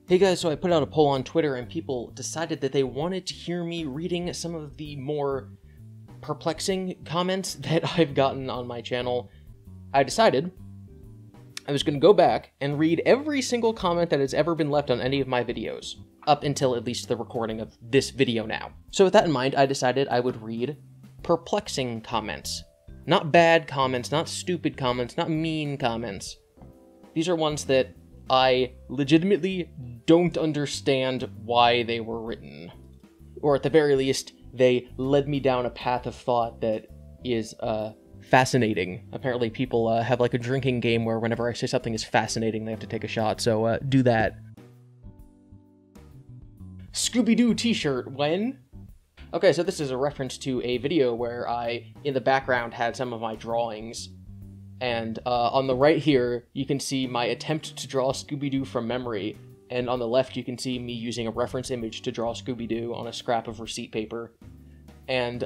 Hey guys, so I put out a poll on Twitter and people decided that they wanted to hear me reading some of the more perplexing comments that I've gotten on my channel. I decided I was going to go back and read every single comment that has ever been left on any of my videos, up until at least the recording of this video now. So with that in mind, I decided I would read perplexing comments. Not bad comments, not stupid comments, not mean comments. These are ones that I legitimately don't understand why they were written. Or at the very least, they led me down a path of thought that is, fascinating. Apparently people have like a drinking game where whenever I say something is fascinating, they have to take a shot, so do that. Scooby-Doo t-shirt, when? Okay, so this is a reference to a video where I, in the background, had some of my drawings. And on the right here, you can see my attempt to draw Scooby-Doo from memory, and on the left you can see me using a reference image to draw Scooby-Doo on a scrap of receipt paper. And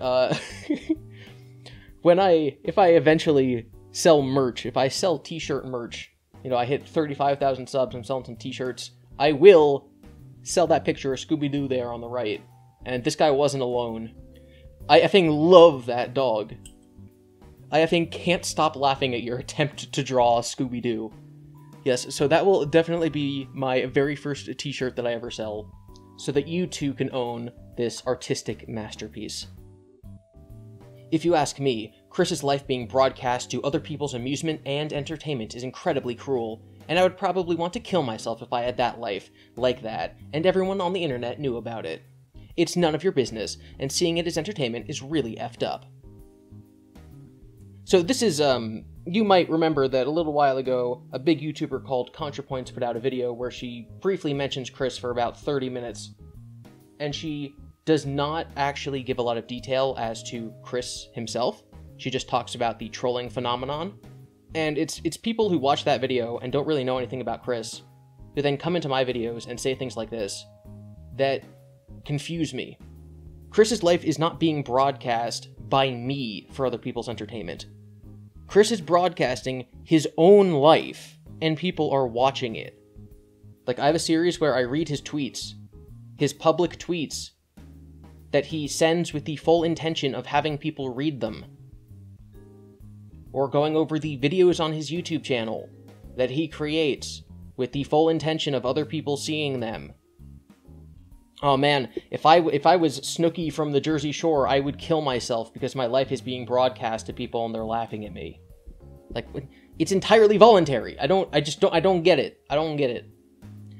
if I eventually sell merch, if I sell t-shirt merch, you know, I hit 35,000 subs, I'm selling some t-shirts, I will sell that picture of Scooby-Doo there on the right. And this guy wasn't alone. I effing love that dog. I effing can't stop laughing at your attempt to draw Scooby-Doo. Yes, so that will definitely be my very first t-shirt that I ever sell, so that you too can own this artistic masterpiece. If you ask me, Chris's life being broadcast to other people's amusement and entertainment is incredibly cruel, and I would probably want to kill myself if I had that life, like that, and everyone on the internet knew about it. It's none of your business, and seeing it as entertainment is really effed up. So this is, you might remember that a little while ago, a big YouTuber called ContraPoints put out a video where she briefly mentions Chris for about 30 minutes, and she does not actually give a lot of detail as to Chris himself. She just talks about the trolling phenomenon, and it's people who watch that video and don't really know anything about Chris, who then come into my videos and say things like this, that confuse me. Chris's life is not being broadcast by me for other people's entertainment. Chris is broadcasting his own life, and people are watching it. Like, I have a series where I read his tweets, his public tweets, that he sends with the full intention of having people read them. Or going over the videos on his YouTube channel that he creates with the full intention of other people seeing them. Oh man, if I was Snooki from the Jersey Shore, I would kill myself because my life is being broadcast to people and they're laughing at me. Like, it's entirely voluntary. I don't get it. I don't get it.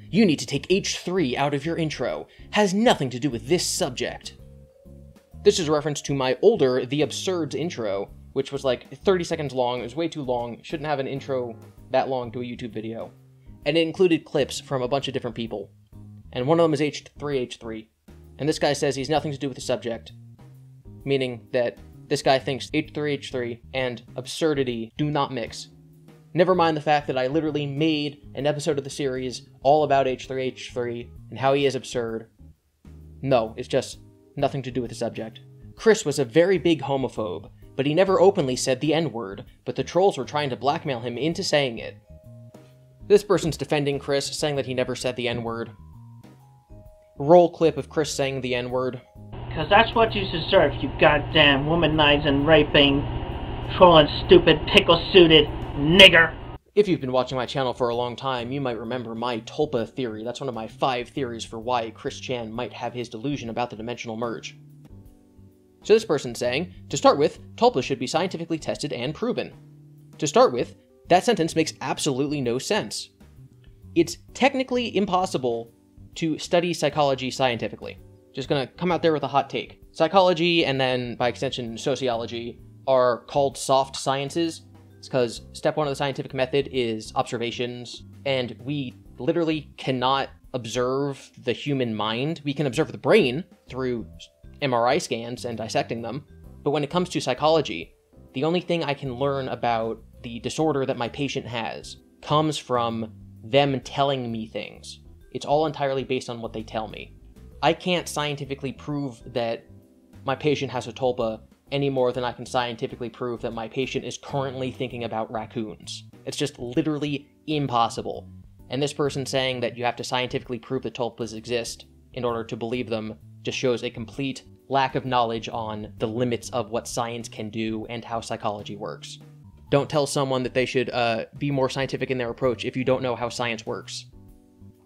You need to take H3 out of your intro. Has nothing to do with this subject. This is a reference to my older The Absurds intro, which was like 30 seconds long. It was way too long. Shouldn't have an intro that long to a YouTube video. And it included clips from a bunch of different people. And one of them is H3. And this guy says he's nothing to do with the subject. Meaning that this guy thinks H3 and absurdity do not mix. Never mind the fact that I literally made an episode of the series all about H3 and how he is absurd. No, it's just nothing to do with the subject. Chris was a very big homophobe, but he never openly said the N-word, but the trolls were trying to blackmail him into saying it. This person's defending Chris, saying that he never said the N-word. Roll clip of Chris saying the N-word. Because that's what you deserve, you goddamn womanizing, raping, trolling, stupid, pickle-suited nigger. If you've been watching my channel for a long time, you might remember my Tulpa theory. That's one of my 5 theories for why Chris Chan might have his delusion about the dimensional merge. So this person's saying, to start with, Tulpa should be scientifically tested and proven. To start with, that sentence makes absolutely no sense. It's technically impossible to study psychology scientifically. Just gonna come out there with a hot take. Psychology, and then, by extension, sociology, are called soft sciences. It's because step 1 of the scientific method is observations, and we literally cannot observe the human mind. We can observe the brain through MRI scans and dissecting them, but when it comes to psychology, the only thing I can learn about the disorder that my patient has comes from them telling me things. It's all entirely based on what they tell me. I can't scientifically prove that my patient has a tulpa any more than I can scientifically prove that my patient is currently thinking about raccoons. It's just literally impossible. And this person saying that you have to scientifically prove that tulpas exist in order to believe them just shows a complete lack of knowledge on the limits of what science can do and how psychology works. Don't tell someone that they should be more scientific in their approach if you don't know how science works.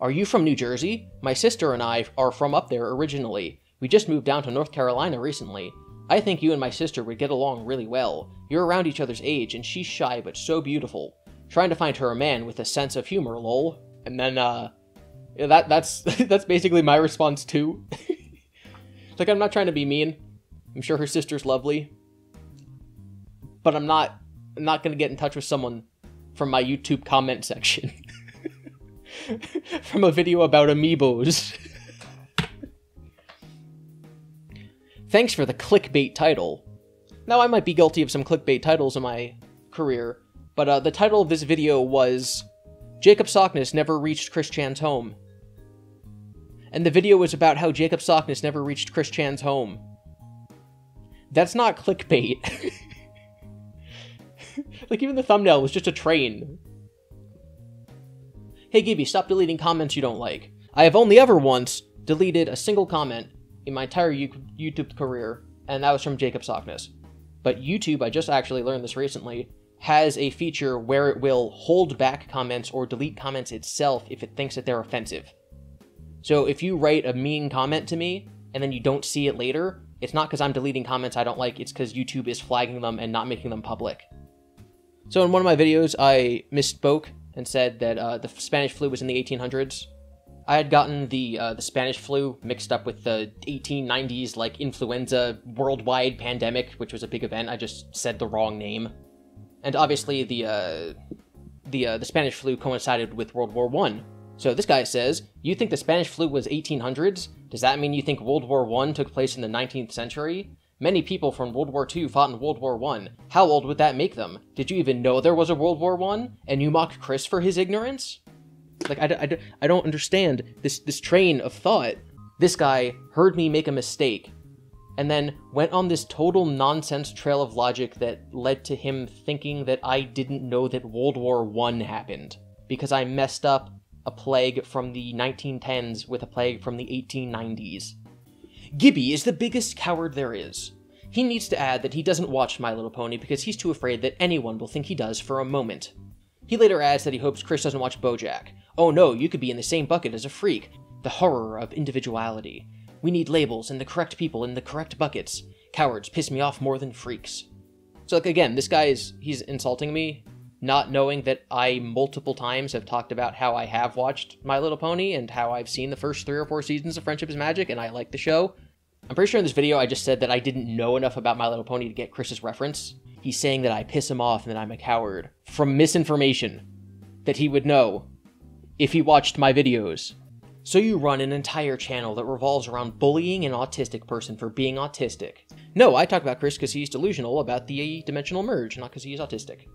Are you from New Jersey? My sister and I are from up there originally. We just moved down to North Carolina recently. I think you and my sister would get along really well. You're around each other's age, and she's shy but so beautiful. Trying to find her a man with a sense of humor, lol. And then, that's that's basically my response too. Like, I'm not trying to be mean. I'm sure her sister's lovely. But I'm not gonna get in touch with someone from my YouTube comment section. From a video about amiibos. Thanks for the clickbait title. Now, I might be guilty of some clickbait titles in my career, but the title of this video was Jacob Sockness Never Reached Chris Chan's Home. And the video was about how Jacob Sockness never reached Chris Chan's home. That's not clickbait. Like, even the thumbnail was just a train. Hey GiBi, stop deleting comments you don't like. I have only ever once deleted a single comment in my entire YouTube career, and that was from Jacob Sockness. But YouTube, I just actually learned this recently, has a feature where it will hold back comments or delete comments itself if it thinks that they're offensive. So if you write a mean comment to me, and then you don't see it later, it's not because I'm deleting comments I don't like, it's because YouTube is flagging them and not making them public. So in one of my videos, I misspoke and said that the Spanish flu was in the 1800s. I had gotten the Spanish flu mixed up with the 1890s, like, influenza worldwide pandemic, which was a big event. I just said the wrong name. And obviously the Spanish flu coincided with World War I. So this guy says, you think the Spanish flu was 1800s? Does that mean you think World War I took place in the 19th century? Many people from World War II fought in World War I. How old would that make them? Did you even know there was a World War I? And you mock Chris for his ignorance? Like, I don't understand this train of thought. This guy heard me make a mistake, and then went on this total nonsense trail of logic that led to him thinking that I didn't know that World War I happened, because I messed up a plague from the 1910s with a plague from the 1890s. GiBi is the biggest coward there is. He needs to add that he doesn't watch My Little Pony because he's too afraid that anyone will think he does for a moment. He later adds that he hopes Chris doesn't watch BoJack. Oh no, you could be in the same bucket as a freak. The horror of individuality. We need labels and the correct people in the correct buckets. Cowards piss me off more than freaks. So, like, again, this guy he's insulting me, not knowing that I multiple times have talked about how I have watched My Little Pony and how I've seen the first 3 or 4 seasons of Friendship is Magic and I like the show. I'm pretty sure in this video I just said that I didn't know enough about My Little Pony to get Chris's reference. He's saying that I piss him off and that I'm a coward. From misinformation that he would know if he watched my videos. So you run an entire channel that revolves around bullying an autistic person for being autistic. No, I talk about Chris because he's delusional about the dimensional merge, not because he's autistic.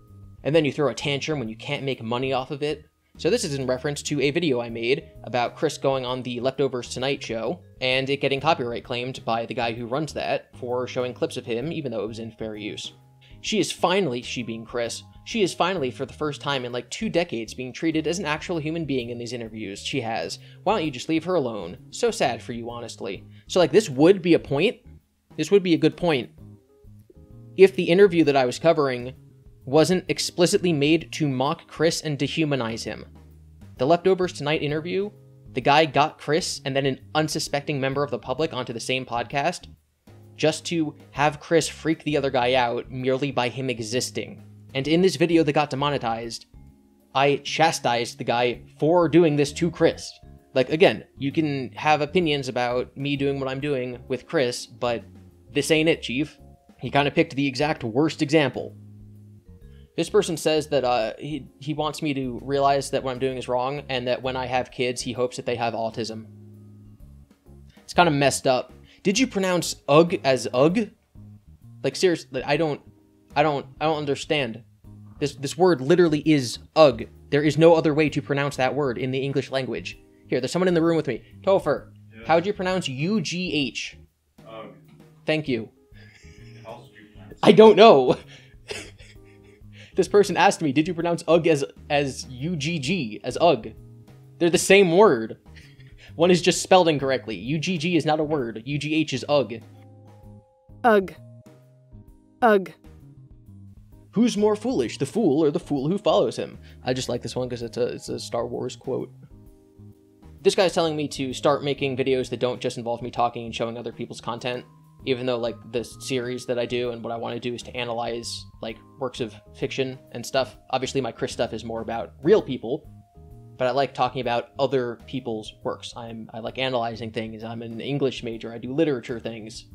And then you throw a tantrum when you can't make money off of it. So this is in reference to a video I made about Chris going on the Leftovers Tonight show, and it getting copyright claimed by the guy who runs that for showing clips of him, even though it was in fair use. She is finally, she being Chris, she is finally, for the first time in like 2 decades, being treated as an actual human being in these interviews. She has. Why don't you just leave her alone? So sad for you, honestly. So, like, this would be a point. This would be a good point if the interview that I was covering wasn't explicitly made to mock Chris and dehumanize him. The Leftovers Tonight interview, the guy got Chris and then an unsuspecting member of the public onto the same podcast just to have Chris freak the other guy out merely by him existing. And in this video that got demonetized, I chastised the guy for doing this to Chris. Like, again, you can have opinions about me doing what I'm doing with Chris, but this ain't it, Chief. He kind of picked the exact worst example. This person says that he wants me to realize that what I'm doing is wrong, and that when I have kids, he hopes that they have autism. It's kind of messed up. Did you pronounce ugh as ugh? Like, seriously, I don't understand. This word literally is ugh. There is no other way to pronounce that word in the English language. Here, there's someone in the room with me. Topher, yeah. How would you pronounce UGH? Ugh. Thank you. How else do you pronounce it? I don't know. This person asked me, did you pronounce ugh as UGG, as ugh? They're the same word. One is just spelled incorrectly. UGG is not a word. UGH is ugh. Ugh. Ugh. Who's more foolish, the fool or the fool who follows him? I just like this one because it's a Star Wars quote. This guy's telling me to start making videos that don't just involve me talking and showing other people's content, even though, like, the series that I do and what I want to do is to analyze, like, works of fiction and stuff. Obviously, my Chris stuff is more about real people, but I like talking about other people's works. I like analyzing things. I'm an English major. I do literature things.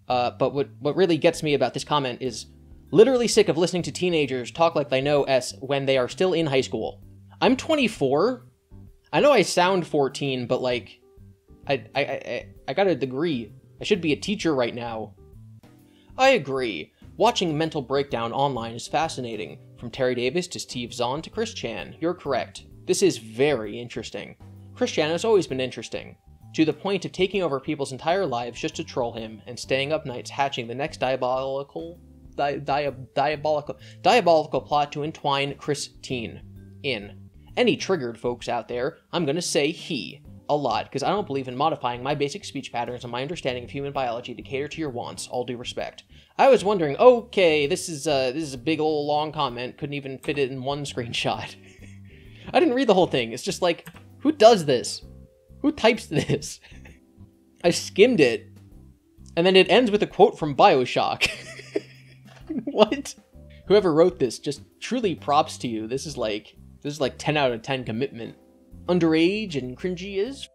But what really gets me about this comment is literally sick of listening to teenagers talk like they know S when they are still in high school. I'm 24. I know I sound 14, but, like, I got a degree. I should be a teacher right now. I agree. Watching Mental Breakdown online is fascinating. From Terry Davis to Steve Zahn to Chris Chan. You're correct. This is very interesting. Chris Chan has always been interesting, to the point of taking over people's entire lives just to troll him and staying up nights hatching the next diabolical plot to entwine Chris Teen in. Any triggered folks out there, I'm gonna say he a lot, because I don't believe in modifying my basic speech patterns and my understanding of human biology to cater to your wants, all due respect. I was wondering, okay, this is a big ol' long comment, couldn't even fit it in one screenshot. I didn't read the whole thing, it's just like, who does this? Who types this? I skimmed it, and then it ends with a quote from BioShock. What? Whoever wrote this, just truly props to you. This is like 10 out of 10 commitment. Underage and cringy is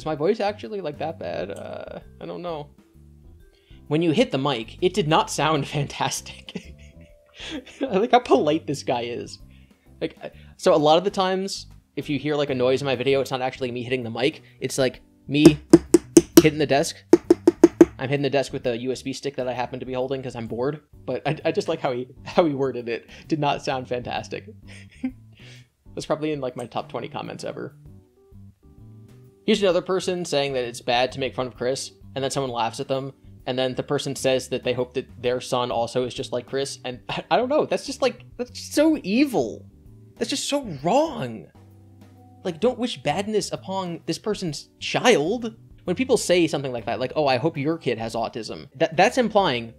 my voice actually like that bad? I don't know. When you hit the mic, it did not sound fantastic. I like how polite this guy is. Like, so a lot of the times, if you hear like a noise in my video, it's not actually me hitting the mic. It's like me hitting the desk. I'm hitting the desk with a USB stick that I happen to be holding because I'm bored. But I just like how he worded it. Did not sound fantastic. That's probably in like my top 20 comments ever. Here's another person saying that it's bad to make fun of Chris, and then someone laughs at them, and then the person says that they hope that their son also is just like Chris, and I don't know, that's just so evil. That's just so wrong. Like, don't wish badness upon this person's child. When people say something like that, like, oh, I hope your kid has autism, that's implying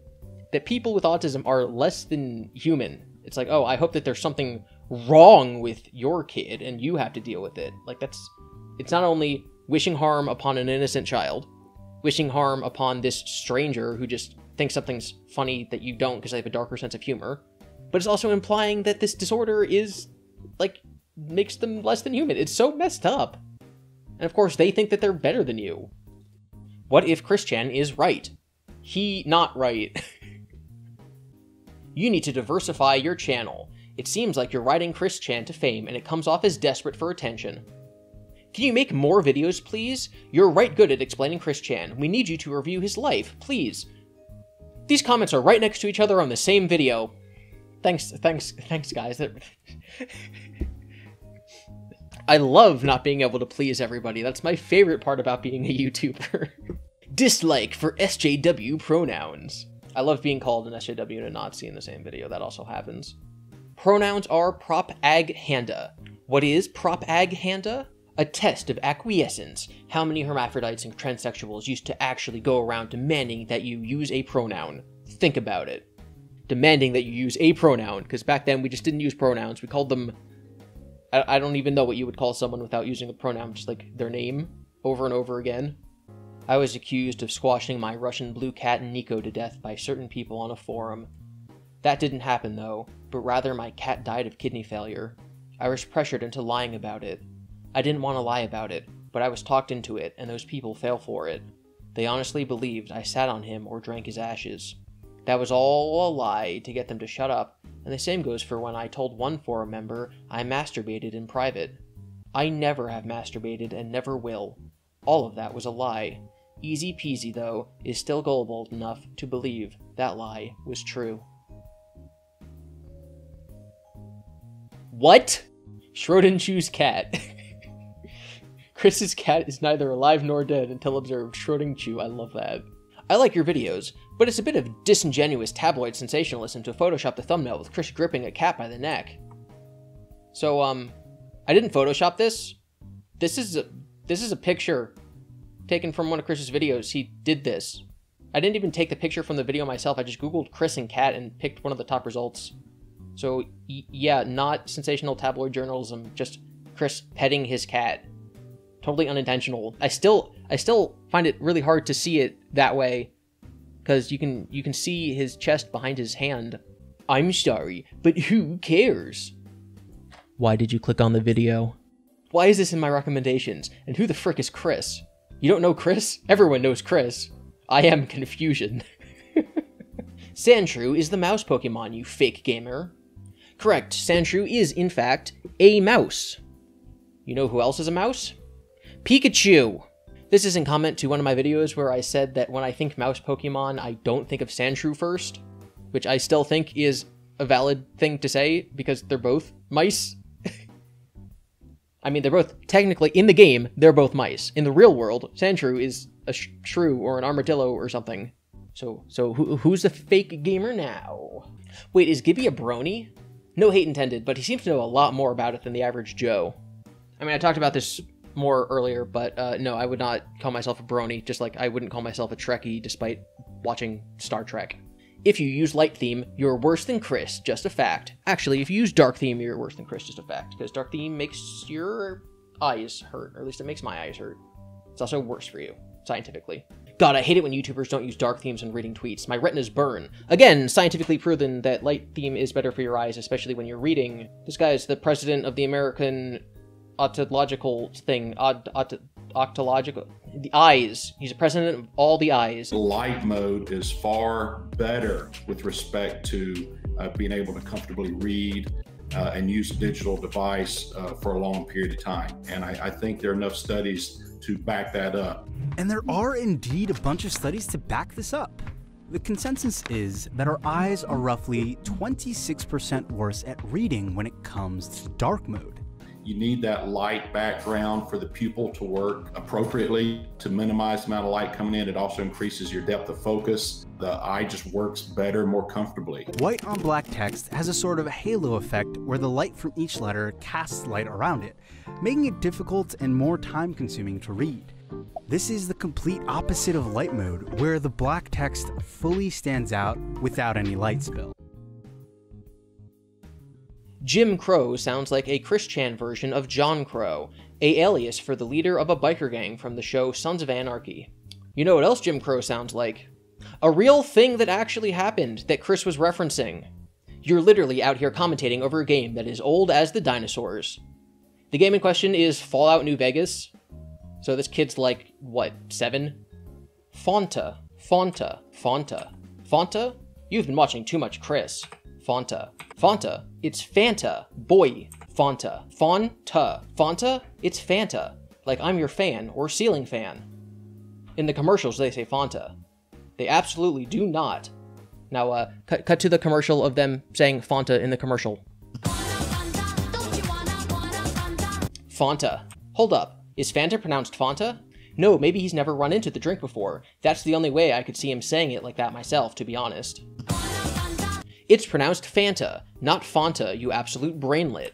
that people with autism are less than human. It's like, oh, I hope that there's something wrong with your kid and you have to deal with it. Like, it's not only wishing harm upon an innocent child, wishing harm upon this stranger who just thinks something's funny that you don't because they have a darker sense of humor, but it's also implying that this disorder is, like, makes them less than human. It's so messed up. And of course, they think that they're better than you. What if Chris Chan is right? He not right. You need to diversify your channel. It seems like you're riding Chris Chan to fame and it comes off as desperate for attention. Can you make more videos, please? You're right good at explaining Chris Chan. We need you to review his life, please. These comments are right next to each other on the same video. Thanks guys. I love not being able to please everybody. That's my favorite part about being a YouTuber. Dislike for SJW pronouns. I love being called an SJW and a Nazi in the same video. That also happens. Pronouns are propaganda. What is propaganda? A test of acquiescence. How many hermaphrodites and transsexuals used to actually go around demanding that you use a pronoun? Think about it. Demanding that you use a pronoun, because back then we just didn't use pronouns. We called them... I don't even know what you would call someone without using a pronoun, just like their name, over and over again. I was accused of squashing my Russian blue cat Nico to death by certain people on a forum. That didn't happen though, but rather my cat died of kidney failure. I was pressured into lying about it. I didn't want to lie about it, but I was talked into it, and those people fell for it. They honestly believed I sat on him or drank his ashes. That was all a lie to get them to shut up, and the same goes for when I told one forum member I masturbated in private. I never have masturbated and never will. All of that was a lie. Easy peasy, though, is still gullible enough to believe that lie was true. What? Schrodinger's cat. Chris's cat is neither alive nor dead until observed. Schrodinger. I love that. I like your videos, but it's a bit of disingenuous tabloid sensationalism to Photoshop the thumbnail with Chris gripping a cat by the neck. So, I didn't Photoshop this. This is a picture taken from one of Chris's videos. He did this. I didn't even take the picture from the video myself. I just Googled Chris and cat and picked one of the top results. So, yeah, not sensational tabloid journalism, just Chris petting his cat. Totally unintentional. I still find it really hard to see it that way, because you can see his chest behind his hand. I'm sorry, but who cares? Why did you click on the video? Why is this in my recommendations? And who the frick is Chris? You don't know Chris? Everyone knows Chris. I am confusion. Sandshrew is the mouse Pokemon, you fake gamer. Correct, Sandshrew is, in fact, a mouse. You know who else is a mouse? Pikachu! This is in comment to one of my videos where I said that when I think mouse Pokemon, I don't think of Sandshrew first, which I still think is a valid thing to say, because they're both mice. I mean, they're both, technically, in the game, they're both mice. In the real world, Sandshrew is a shrew or an armadillo or something. So who's the fake gamer now? Wait, is GiBi a brony? No hate intended, but he seems to know a lot more about it than the average Joe. I mean, I talked about this more earlier, but no, I would not call myself a brony, just like I wouldn't call myself a Trekkie despite watching Star Trek. If you use light theme, you're worse than Chris, just a fact. Actually, if you use dark theme, you're worse than Chris, just a fact, because dark theme makes your eyes hurt, or at least it makes my eyes hurt. It's also worse for you, scientifically. God, I hate it when YouTubers don't use dark themes when reading tweets. My retinas burn. Again, scientifically proven that light theme is better for your eyes, especially when you're reading. This guy is the president of the American Optological thing. Octological. The eyes. He's a president of all the eyes. Light mode is far better with respect to being able to comfortably read and use a digital device for a long period of time. And I think there are enough studies to back that up. And there are indeed a bunch of studies to back this up. The consensus is that our eyes are roughly 26% worse at reading when it comes to dark mode. You need that light background for the pupil to work appropriately to minimize the amount of light coming in. It also increases your depth of focus. The eye just works better, more comfortably. White on black text has a sort of halo effect where the light from each letter casts light around it, making it difficult and more time-consuming to read. This is the complete opposite of light mode, where the black text fully stands out without any light spill. Jim Crow sounds like a Chris Chan version of John Crow, a alias for the leader of a biker gang from the show Sons of Anarchy. You know what else Jim Crow sounds like? A real thing that actually happened that Chris was referencing. You're literally out here commentating over a game that is old as the dinosaurs. The game in question is Fallout New Vegas. So this kid's like, what, 7? Fonta. You've been watching too much Chris. Fonta. It's Fanta. Boy. Fonta. It's Fanta. Like I'm your fan, or ceiling fan. In the commercials, they say Fonta. They absolutely do not. Now, cut to the commercial of them saying Fonta in the commercial. Fonta. Hold up. Is Fanta pronounced Fonta? No, maybe he's never run into the drink before. That's the only way I could see him saying it like that myself, to be honest. It's pronounced Fanta, not Fonta, you absolute brainlet.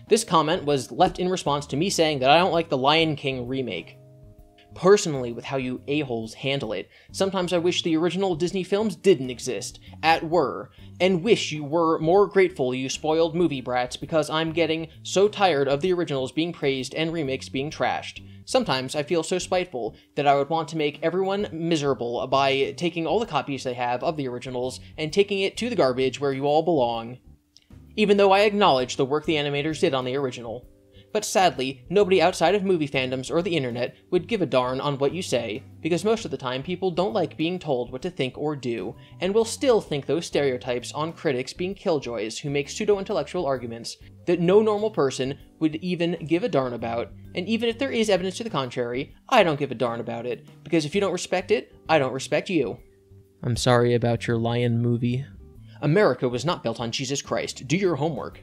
This comment was left in response to me saying that I don't like the Lion King remake. Personally, with how you a-holes handle it, sometimes I wish the original Disney films didn't exist, and wish you were more grateful, you spoiled movie brats, because I'm getting so tired of the originals being praised and remakes being trashed. Sometimes I feel so spiteful that I would want to make everyone miserable by taking all the copies they have of the originals and taking it to the garbage where you all belong. Even though I acknowledge the work the animators did on the original. But sadly, nobody outside of movie fandoms or the internet would give a darn on what you say, because most of the time people don't like being told what to think or do, and will still think those stereotypes on critics being killjoys who make pseudo-intellectual arguments that no normal person would even give a darn about, and even if there is evidence to the contrary, I don't give a darn about it, because if you don't respect it, I don't respect you. I'm sorry about your lion movie. America was not built on Jesus Christ. Do your homework.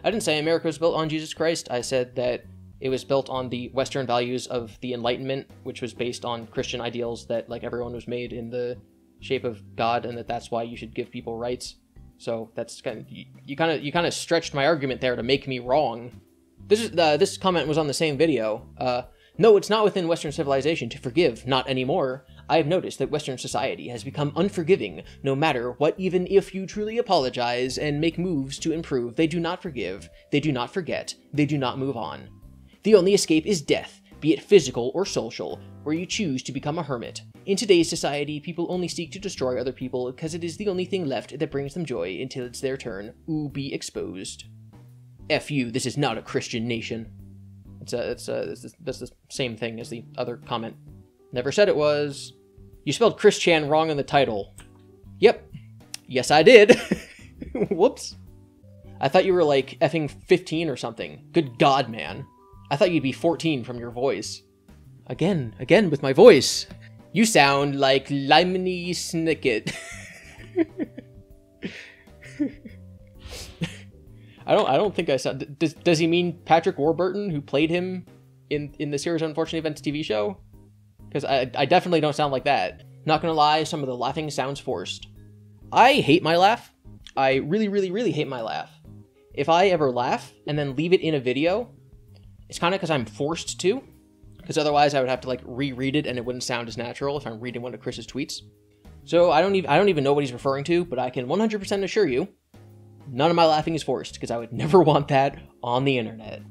I didn't say America was built on Jesus Christ. I said that it was built on the Western values of the Enlightenment, which was based on Christian ideals that, like, everyone was made in the shape of God, and that's why you should give people rights. So that's kind of, you kind of stretched my argument there to make me wrong. This comment was on the same video. No, it's not within Western civilization to forgive, not anymore. I have noticed that Western society has become unforgiving, no matter what, even if you truly apologize and make moves to improve. They do not forgive, they do not forget, they do not move on. The only escape is death, be it physical or social, where you choose to become a hermit. In today's society, people only seek to destroy other people because it is the only thing left that brings them joy until it's their turn. Be exposed. F you, this is not a Christian nation. That's the same thing as the other comment. Never said it was. You spelled Christian wrong in the title. Yep. Yes, I did. Whoops. I thought you were like effing 15 or something. Good God, man. I thought you'd be 14 from your voice. Again with my voice. You sound like Limey Snicket. I don't think I sound... Does he mean Patrick Warburton, who played him in the series Unfortunate Events TV show? Because I definitely don't sound like that. Not gonna lie, some of the laughing sounds forced. I hate my laugh. I really, really, really hate my laugh. If I ever laugh and then leave it in a video, it's kind of because I'm forced to. Because otherwise I would have to like reread it and it wouldn't sound as natural if I'm reading one of Chris's tweets. So I don't even know what he's referring to, but I can 100% assure you, none of my laughing is forced, because I would never want that on the internet.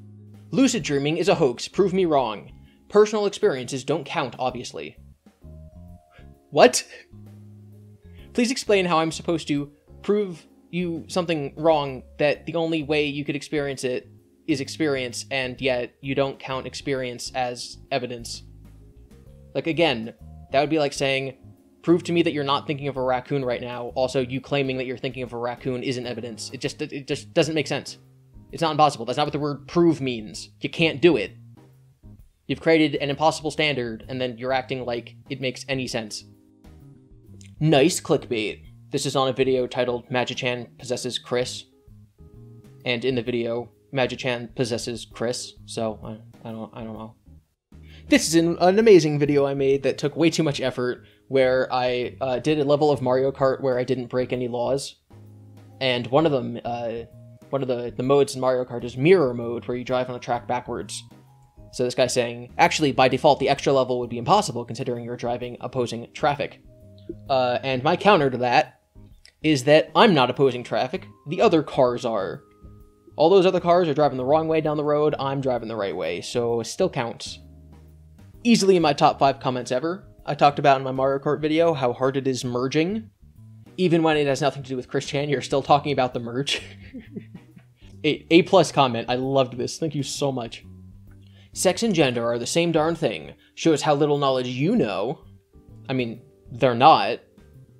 Lucid dreaming is a hoax, prove me wrong. Personal experiences don't count, obviously. What? Please explain how I'm supposed to prove you something wrong that the only way you could experience it is experience, and yet you don't count experience as evidence. Like, again, that would be like saying, prove to me that you're not thinking of a raccoon right now, also you claiming that you're thinking of a raccoon isn't evidence. It just doesn't make sense. It's not impossible. That's not what the word prove means. You can't do it. You've created an impossible standard, and then you're acting like it makes any sense. Nice clickbait. This is on a video titled Magichan Possesses Chris. And in the video, Magichan possesses Chris, so I don't know. This is an amazing video I made that took way too much effort, where I did a level of Mario Kart where I didn't break any laws. And one of them, one of the modes in Mario Kart is mirror mode, where you drive on a track backwards. So this guy's saying, actually, by default, the extra level would be impossible considering you're driving opposing traffic. And my counter to that is that I'm not opposing traffic, the other cars are. All those other cars are driving the wrong way down the road, I'm driving the right way, so it still counts. Easily in my top 5 comments ever. I talked about in my Mario Kart video how hard it is merging. Even when it has nothing to do with Christian, you're still talking about the merge. A+ comment, I loved this, thank you so much. Sex and gender are the same darn thing. Shows how little knowledge you know. I mean, they're not.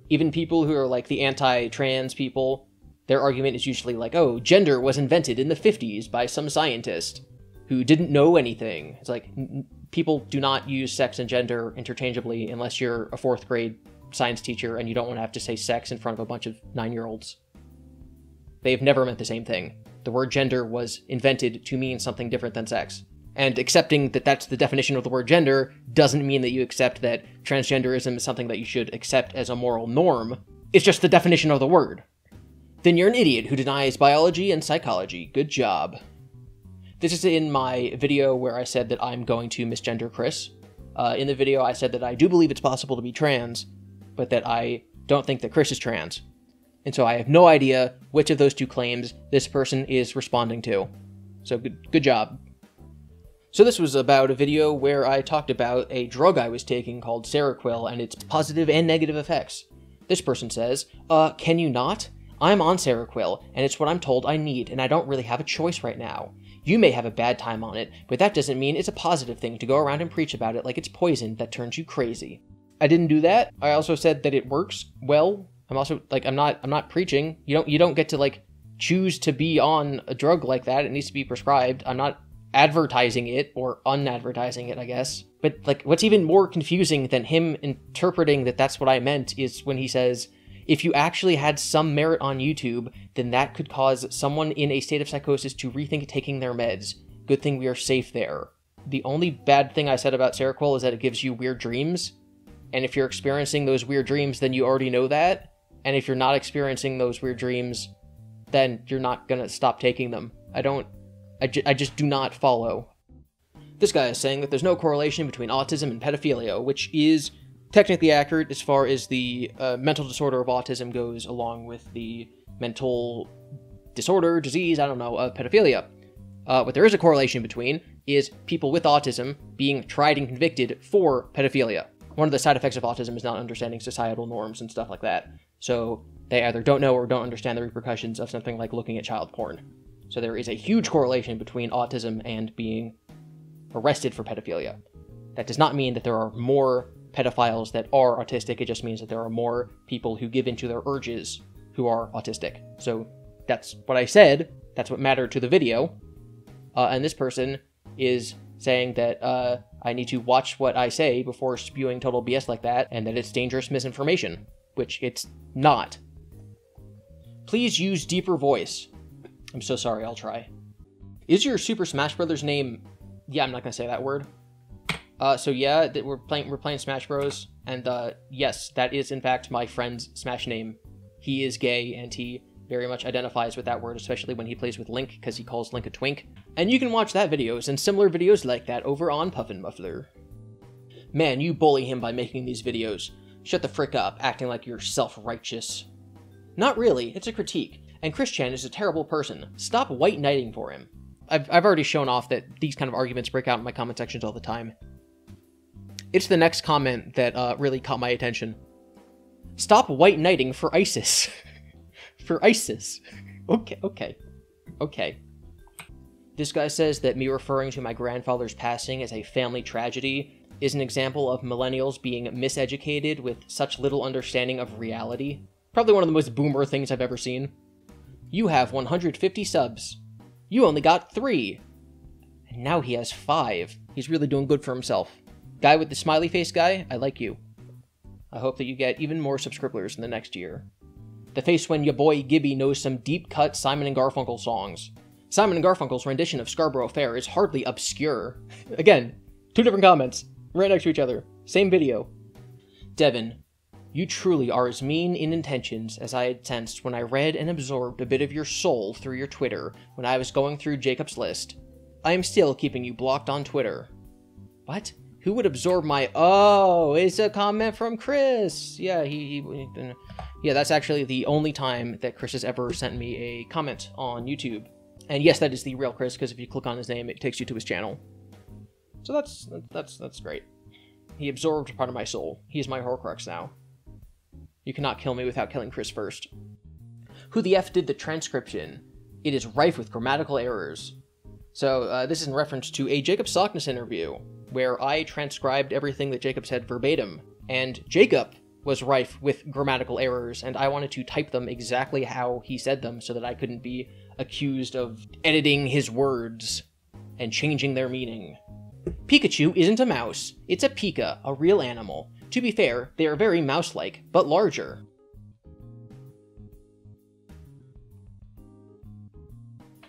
Even people who are like the anti-trans people, their argument is usually like, oh, gender was invented in the 50s by some scientist who didn't know anything. It's like, people do not use sex and gender interchangeably unless you're a 4th grade science teacher and you don't want to have to say sex in front of a bunch of 9-year-olds. They've never meant the same thing. The word gender was invented to mean something different than sex. And accepting that that's the definition of the word gender doesn't mean that you accept that transgenderism is something that you should accept as a moral norm. It's just the definition of the word. Then you're an idiot who denies biology and psychology. Good job. This is in my video where I said that I'm going to misgender Chris. In the video, I said that I do believe it's possible to be trans, but that I don't think that Chris is trans. And so I have no idea which of those 2 claims this person is responding to. So good job. So this was about a video where I talked about a drug I was taking called Seroquel and its positive and negative effects. This person says, can you not? I'm on Seroquel, and it's what I'm told I need, and I don't really have a choice right now. You may have a bad time on it, but that doesn't mean it's a positive thing to go around and preach about it like it's poison that turns you crazy. I didn't do that. I also said that it works well. I'm also, like, I'm not preaching. You don't get to, like, choose to be on a drug like that. It needs to be prescribed. I'm not advertising it, or unadvertising it, I guess. But, like, what's even more confusing than him interpreting that that's what I meant is when he says, if you actually had some merit on YouTube, then that could cause someone in a state of psychosis to rethink taking their meds. Good thing we are safe there. The only bad thing I said about Seroquel is that it gives you weird dreams. And if you're experiencing those weird dreams, then you already know that. And if you're not experiencing those weird dreams, then you're not gonna stop taking them. I just do not follow. This guy is saying that there's no correlation between autism and pedophilia, which is technically accurate as far as the mental disorder of autism goes, along with the mental disorder, disease, I don't know, of pedophilia. What there is a correlation between is people with autism being tried and convicted for pedophilia. One of the side effects of autism is not understanding societal norms and stuff like that. So they either don't know or don't understand the repercussions of something like looking at child porn. So there is a huge correlation between autism and being arrested for pedophilia. That does not mean that there are more pedophiles that are autistic, it just means that there are more people who give into their urges who are autistic. So that's what I said, that's what mattered to the video, and this person is saying that I need to watch what I say before spewing total BS like that, and that it's dangerous misinformation, which it's not. Please use deeper voice. I'm so sorry, I'll try. Is your Super Smash Brothers name... Yeah, I'm not gonna say that word. So yeah, we're playing Smash Bros, and yes, that is in fact my friend's Smash name. He is gay, and he very much identifies with that word, especially when he plays with Link, because he calls Link a twink. And you can watch that videos and similar videos like that over on Puffin Muffler. Man, you bully him by making these videos. Shut the frick up, acting like you're self-righteous. Not really, it's a critique. And Chris Chan is a terrible person. Stop white knighting for him. I've already shown off that these kind of arguments break out in my comment sections all the time. It's the next comment that really caught my attention. Stop white knighting for ISIS. For ISIS. Okay. This guy says that me referring to my grandfather's passing as a family tragedy is an example of millennials being miseducated with such little understanding of reality. Probably one of the most boomer things I've ever seen. You have 150 subs. You only got 3. And now he has 5. He's really doing good for himself. Guy with the smiley face guy, I like you. I hope that you get even more subscribers in the next year. The face when your boy GiBi knows some deep-cut Simon & Garfunkel songs. Simon & Garfunkel's rendition of Scarborough Fair is hardly obscure. Again, 2 different comments, right next to each other. Same video. Devin, you truly are as mean in intentions as I had sensed when I read and absorbed a bit of your soul through your Twitter when I was going through Jacob's list. I am still keeping you blocked on Twitter. What? Who would absorb my... Oh, it's a comment from Chris. Yeah, yeah, that's actually the only time that Chris has ever sent me a comment on YouTube. And yes, that is the real Chris, because if you click on his name, it takes you to his channel. So that's great. He absorbed part of my soul. He is my Horcrux now. You cannot kill me without killing Chris first. Who the F did the transcription? It is rife with grammatical errors. So, this is in reference to a Jacob Sockness interview, where I transcribed everything that Jacob said verbatim, and Jacob was rife with grammatical errors, and I wanted to type them exactly how he said them so that I couldn't be accused of editing his words and changing their meaning. Pikachu isn't a mouse, it's a Pika, a real animal. To be fair, they are very mouse-like, but larger.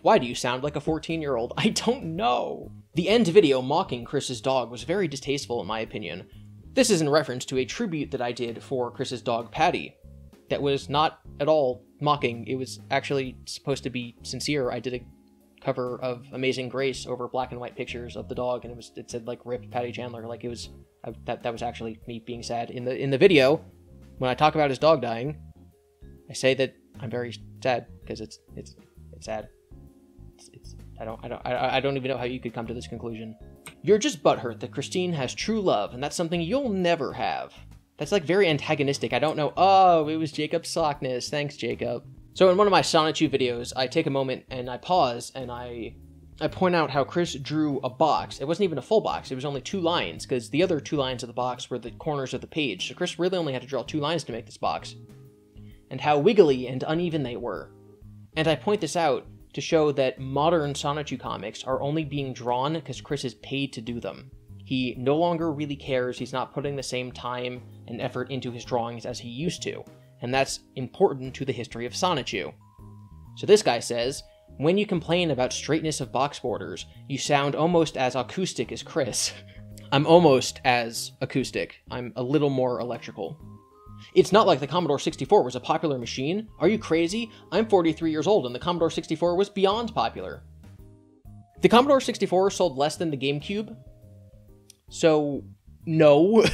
Why do you sound like a 14-year-old? I don't know. The end video mocking Chris's dog was very distasteful in my opinion. This is in reference to a tribute that I did for Chris's dog Patty. That was not at all mocking, it was actually supposed to be sincere. I did a cover of Amazing Grace over black and white pictures of the dog, and it said like "Rip Patty Chandler," like it was that was actually me being sad. In the video, when I talk about his dog dying, I say that I'm very sad because it's sad. I don't even know how you could come to this conclusion. You're just butthurt that Christine has true love, and that's something you'll never have. That's like very antagonistic. I don't know. Oh, it was Jacob Sockness. Thanks, Jacob. So in one of my Sonichu videos, I take a moment and I pause and I point out how Chris drew a box. It wasn't even a full box. It was only 2 lines, because the other 2 lines of the box were the corners of the page. So Chris really only had to draw 2 lines to make this box. And how wiggly and uneven they were. And I point this out to show that modern Sonichu comics are only being drawn because Chris is paid to do them. He no longer really cares, he's not putting the same time and effort into his drawings as he used to, and that's important to the history of Sonichu. So this guy says, when you complain about straightness of box borders, you sound almost as acoustic as Chris. I'm almost as acoustic, I'm a little more electrical. It's not like the Commodore 64 was a popular machine. Are you crazy? I'm 43 years old and the Commodore 64 was beyond popular. The Commodore 64 sold less than the GameCube. So, no.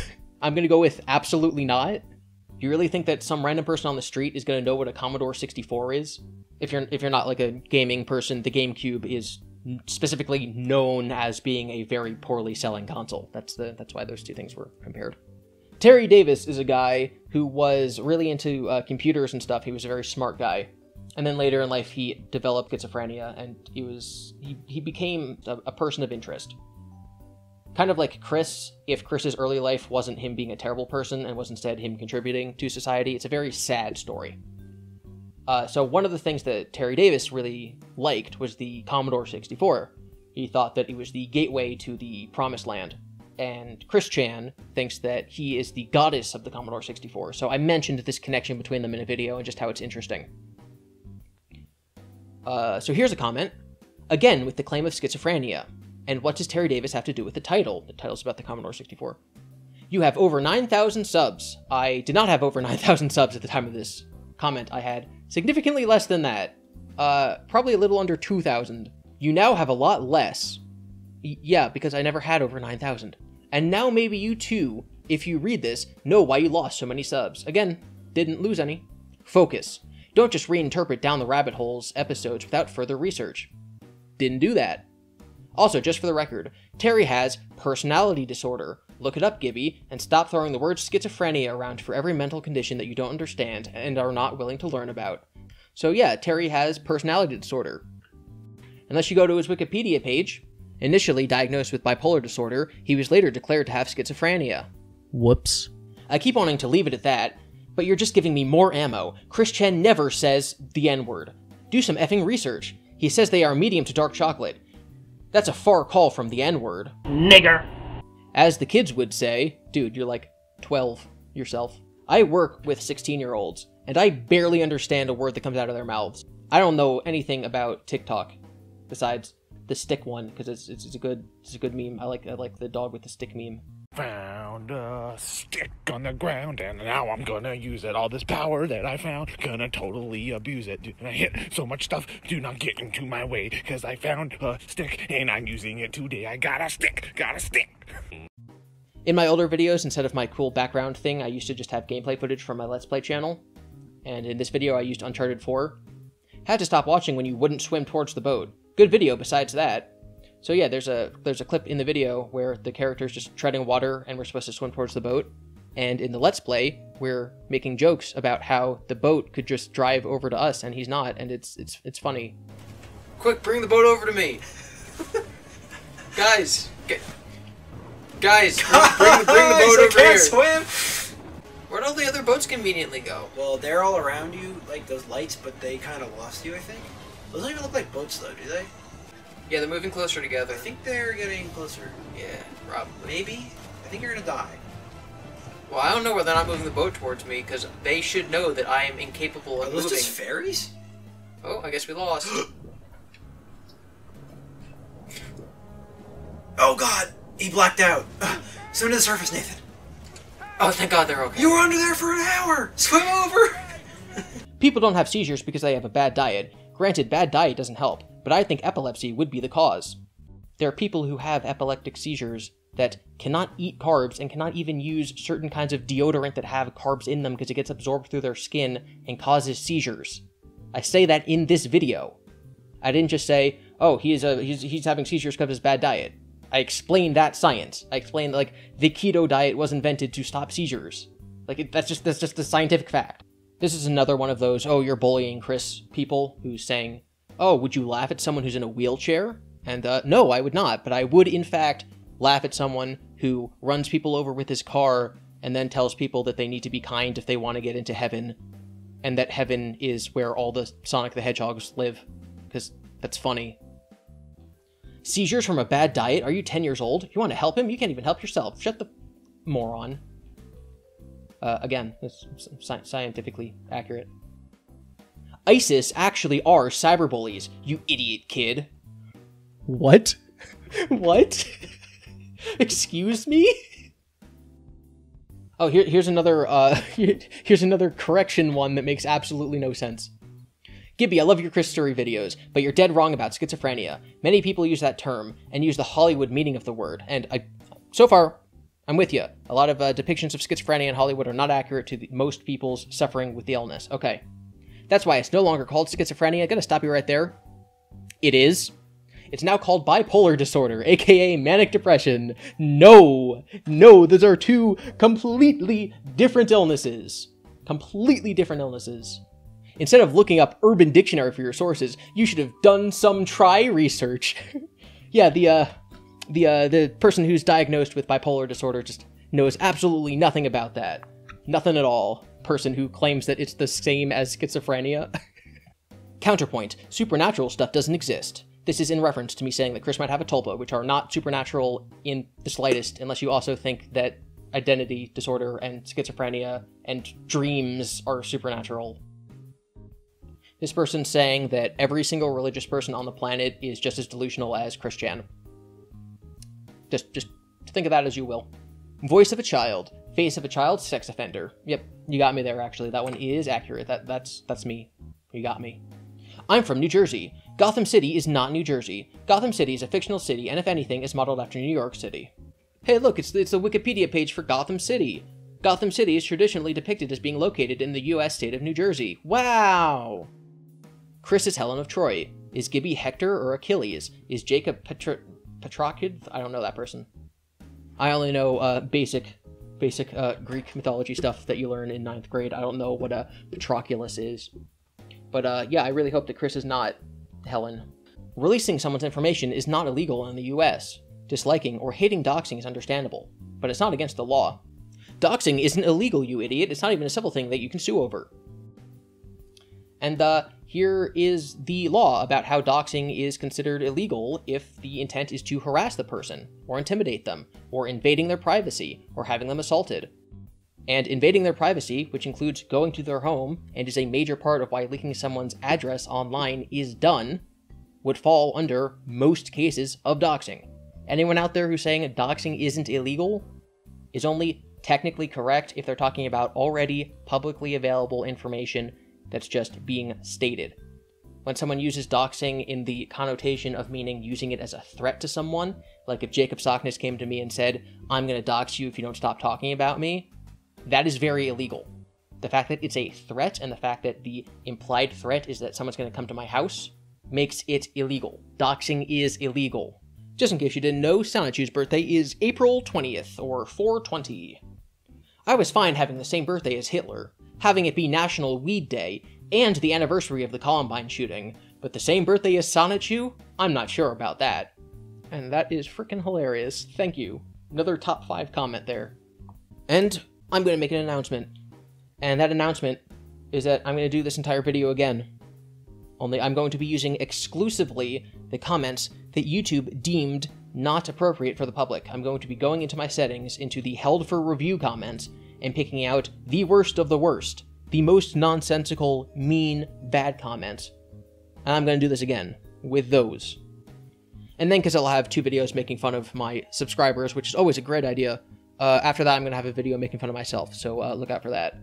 I'm gonna go with absolutely not. Do you really think that some random person on the street is gonna know what a Commodore 64 is? If you're not like a gaming person, the GameCube is specifically known as being a very poorly selling console. That's why those two things were compared. Terry Davis is a guy who was really into computers and stuff. He was a very smart guy. And then later in life, he developed schizophrenia, and he became a person of interest. Kind of like Chris, if Chris's early life wasn't him being a terrible person and was instead him contributing to society. It's a very sad story. So one of the things that Terry Davis really liked was the Commodore 64. He thought that it was the gateway to the promised land. And Chris Chan thinks that he is the goddess of the Commodore 64. So I mentioned this connection between them in a video and just how it's interesting. So here's a comment. Again, with the claim of schizophrenia. And what does Terry Davis have to do with the title? The title's about the Commodore 64. You have over 9,000 subs. I did not have over 9,000 subs at the time of this comment. I had significantly less than that. Probably a little under 2,000. You now have a lot less. Yeah, because I never had over 9,000. And now maybe you too, if you read this, know why you lost so many subs. Again, didn't lose any. Focus. Don't just reinterpret down the rabbit holes episodes without further research. Didn't do that. Also, just for the record, Terry has personality disorder. Look it up, GiBi, and stop throwing the word schizophrenia around for every mental condition that you don't understand and are not willing to learn about. So yeah, Terry has personality disorder. Unless you go to his Wikipedia page, initially diagnosed with bipolar disorder, he was later declared to have schizophrenia. Whoops. I keep wanting to leave it at that, but you're just giving me more ammo. Chris Chen never says the N-word. Do some effing research. He says they are medium to dark chocolate. That's a far call from the N-word. Nigger. As the kids would say, dude, you're like 12 yourself. I work with 16-year-olds, and I barely understand a word that comes out of their mouths. I don't know anything about TikTok, besides the stick one, because it's a good meme. I like the dog with the stick meme. Found a stick on the ground, and now I'm gonna use it. All this power that I found, gonna totally abuse it. I hit so much stuff, do not get into my way, because I found a stick, and I'm using it today. I got a stick. In my older videos, instead of my cool background thing, I used to just have gameplay footage from my Let's Play channel. And in this video, I used Uncharted 4. Had to stop watching when you wouldn't swim towards the boat. Good video besides that. So yeah, there's a clip in the video where the character's just treading water and we're supposed to swim towards the boat. And in the Let's Play, we're making jokes about how the boat could just drive over to us and he's not, and it's funny. Quick, bring the boat over to me! Guys! Guys, bring the boat over here! Swim! Where'd all the other boats conveniently go? Well, they're all around you, like those lights, but they kind of lost you, I think. Those don't even look like boats, though, do they? Yeah, they're moving closer together. I think they're getting closer. Yeah, probably. Maybe? I think you're gonna die. Well, I don't know where they're not moving the boat towards me, because they should know that I am incapable of moving. Are those just fairies? Oh, I guess we lost. Oh god! He blacked out. Swim to the surface, Nathan. Oh, thank god they're okay. You were under there for an hour! Swim over! People don't have seizures because they have a bad diet. Granted, bad diet doesn't help, but I think epilepsy would be the cause. There are people who have epileptic seizures that cannot eat carbs and cannot even use certain kinds of deodorant that have carbs in them because it gets absorbed through their skin and causes seizures. I say that in this video. I didn't just say, oh, he's having seizures because of his bad diet. I explained that science. I explained, like, the keto diet was invented to stop seizures. Like, that's just a scientific fact. This is another one of those, oh, you're bullying Chris people who's saying, oh, would you laugh at someone who's in a wheelchair? And, no, I would not, but I would, in fact, laugh at someone who runs people over with his car and then tells people that they need to be kind if they want to get into heaven, and that heaven is where all the Sonic the Hedgehogs live, because that's funny. Seizures from a bad diet? Are you 10 years old? You want to help him? You can't even help yourself. Shut the moron. Again, it's scientifically accurate. ISIS actually are cyberbullies, you idiot kid. What? What? Excuse me? Oh, here's another, here's another correction one that makes absolutely no sense. GiBi, I love your Chris story videos, but you're dead wrong about schizophrenia. Many people use that term, and use the Hollywood meaning of the word, and so far, I'm with you. A lot of depictions of schizophrenia in Hollywood are not accurate to most people's suffering with the illness. Okay. That's why it's no longer called schizophrenia. Gotta stop you right there. It is. It's now called bipolar disorder, aka manic depression. No! No, those are two completely different illnesses. Completely different illnesses. Instead of looking up Urban Dictionary for your sources, you should have done some research. Yeah, the person who's diagnosed with bipolar disorder just knows absolutely nothing about that. Nothing at all. Person who claims that it's the same as schizophrenia. Counterpoint. Supernatural stuff doesn't exist. This is in reference to me saying that Chris might have a tulpa, which are not supernatural in the slightest, unless you also think that identity disorder and schizophrenia and dreams are supernatural. This person's saying that every single religious person on the planet is just as delusional as Christian. Just think of that as you will. Voice of a child. Face of a child. Sex offender. Yep, you got me there, actually. That one is accurate. That's me. You got me. I'm from New Jersey. Gotham City is not New Jersey. Gotham City is a fictional city, and if anything, is modeled after New York City. Hey, look, it's the Wikipedia page for Gotham City. Gotham City is traditionally depicted as being located in the U.S. state of New Jersey. Wow! Chris is Helen of Troy. Is GiBi Hector or Achilles? Is Jacob Patroclus? I don't know that person. I only know basic Greek mythology stuff that you learn in 9th grade. I don't know what a Patroclus is. But yeah, I really hope that Chris is not Helen. Releasing someone's information is not illegal in the US. Disliking or hating doxing is understandable, but it's not against the law. Doxing isn't illegal, you idiot. It's not even a civil thing that you can sue over. And here is the law about how doxing is considered illegal if the intent is to harass the person, or intimidate them, or invading their privacy, or having them assaulted. And invading their privacy, which includes going to their home, and is a major part of why leaking someone's address online is done, would fall under most cases of doxing. Anyone out there who's saying doxing isn't illegal is only technically correct if they're talking about already publicly available information that's just being stated. When someone uses doxing in the connotation of meaning using it as a threat to someone, like if Jacob Sockness came to me and said, "I'm gonna dox you if you don't stop talking about me," that is very illegal. The fact that it's a threat and the fact that the implied threat is that someone's going to come to my house makes it illegal. Doxing is illegal. Just in case you didn't know, Sanachu's birthday is April 20th, or 420. I was fine having the same birthday as Hitler, having it be National Weed Day, and the anniversary of the Columbine shooting, but the same birthday as Sanachu? I'm not sure about that. And that is freaking hilarious. Thank you. Another top 5 comment there. And I'm going to make an announcement. And that announcement is that I'm going to do this entire video again. Only I'm going to be using exclusively the comments that YouTube deemed not appropriate for the public. I'm going to be going into my settings, into the held for review comments, and picking out the worst of the worst. The most nonsensical, mean, bad comments. And I'm going to do this again, with those. And then, because I'll have 2 videos making fun of my subscribers, which is always a great idea, after that I'm going to have a video making fun of myself, so look out for that.